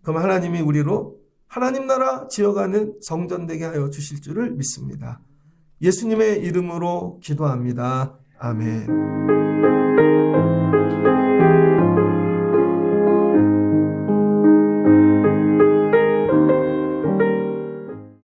그럼 하나님이 우리로 하나님 나라 지어가는 성전 되게 하여 주실 줄을 믿습니다. 예수님의 이름으로 기도합니다. 아멘.